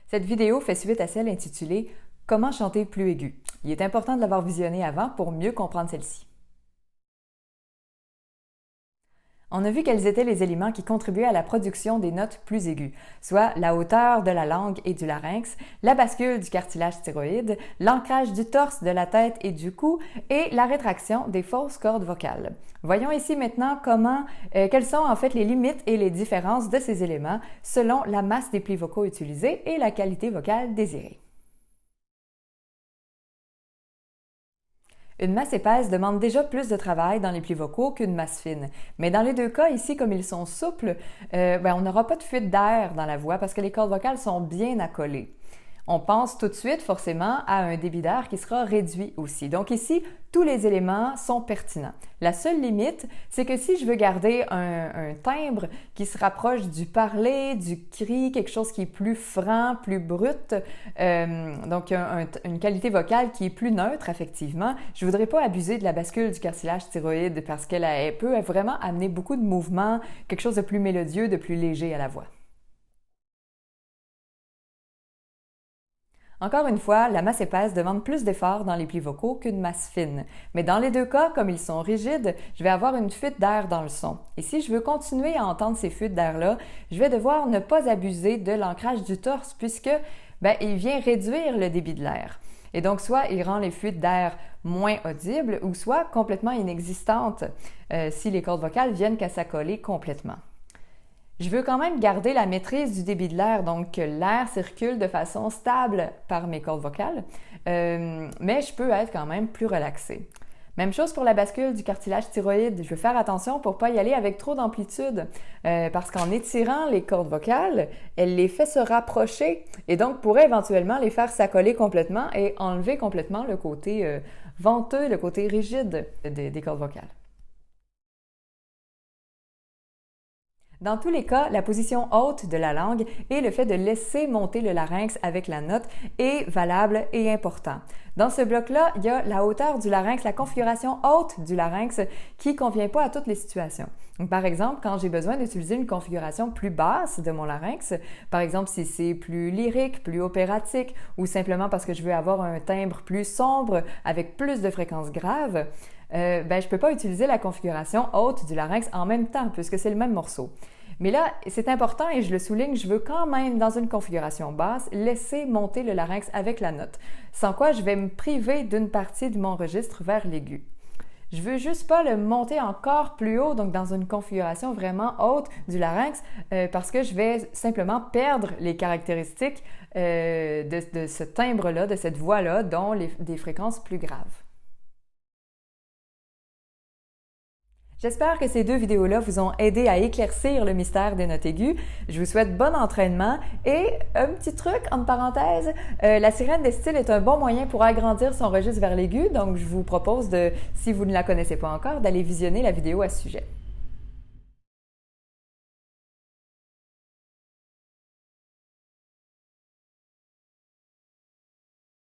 Cette vidéo fait suite à celle intitulée « Comment chanter plus aigu ». Il est important de l'avoir visionnée avant pour mieux comprendre celle-ci. On a vu quels étaient les éléments qui contribuaient à la production des notes plus aiguës, soit la hauteur de la langue et du larynx, la bascule du cartilage thyroïde, l'ancrage du torse, de la tête et du cou et la rétraction des fausses cordes vocales. Voyons ici maintenant quelles sont en fait les limites et les différences de ces éléments selon la masse des plis vocaux utilisés et la qualité vocale désirée. Une masse épaisse demande déjà plus de travail dans les plis vocaux qu'une masse fine. Mais dans les deux cas, ici, comme ils sont souples, on n'aura pas de fuite d'air dans la voix parce que les cordes vocales sont bien accolées. On pense tout de suite forcément à un débit d'air qui sera réduit aussi. Donc ici, tous les éléments sont pertinents. La seule limite, c'est que si je veux garder un timbre qui se rapproche du parler, du cri, quelque chose qui est plus franc, plus brut, donc une qualité vocale qui est plus neutre effectivement, je ne voudrais pas abuser de la bascule du cartilage thyroïde parce qu'elle peut vraiment amener beaucoup de mouvements, quelque chose de plus mélodieux, de plus léger à la voix. Encore une fois, la masse épaisse demande plus d'efforts dans les plis vocaux qu'une masse fine. Mais dans les deux cas, comme ils sont rigides, je vais avoir une fuite d'air dans le son. Et si je veux continuer à entendre ces fuites d'air-là, je vais devoir ne pas abuser de l'ancrage du torse puisque il vient réduire le débit de l'air. Et donc, soit il rend les fuites d'air moins audibles ou soit complètement inexistantes si les cordes vocales viennent qu'à s'accoler complètement. Je veux quand même garder la maîtrise du débit de l'air, donc que l'air circule de façon stable par mes cordes vocales, mais je peux être quand même plus relaxée. Même chose pour la bascule du cartilage thyroïde. Je veux faire attention pour ne pas y aller avec trop d'amplitude, parce qu'en étirant les cordes vocales, elle les fait se rapprocher et donc pourrait éventuellement les faire s'accoler complètement et enlever complètement le côté venteux, le côté rigide des cordes vocales. Dans tous les cas, la position haute de la langue et le fait de laisser monter le larynx avec la note est valable et important. Dans ce bloc-là, il y a la hauteur du larynx, la configuration haute du larynx qui ne convient pas à toutes les situations. Donc, par exemple, quand j'ai besoin d'utiliser une configuration plus basse de mon larynx, par exemple si c'est plus lyrique, plus opératique ou simplement parce que je veux avoir un timbre plus sombre avec plus de fréquences graves, je ne peux pas utiliser la configuration haute du larynx en même temps puisque c'est le même morceau. Mais là, c'est important et je le souligne, je veux quand même, dans une configuration basse, laisser monter le larynx avec la note, sans quoi je vais me priver d'une partie de mon registre vers l'aigu. Je veux juste pas le monter encore plus haut, donc dans une configuration vraiment haute du larynx, parce que je vais simplement perdre les caractéristiques de ce timbre-là, de cette voix-là, dont des fréquences plus graves. J'espère que ces deux vidéos-là vous ont aidé à éclaircir le mystère des notes aiguës. Je vous souhaite bon entraînement et un petit truc, entre parenthèses, la sirène des styles est un bon moyen pour agrandir son registre vers l'aigu, donc je vous propose si vous ne la connaissez pas encore, d'aller visionner la vidéo à ce sujet.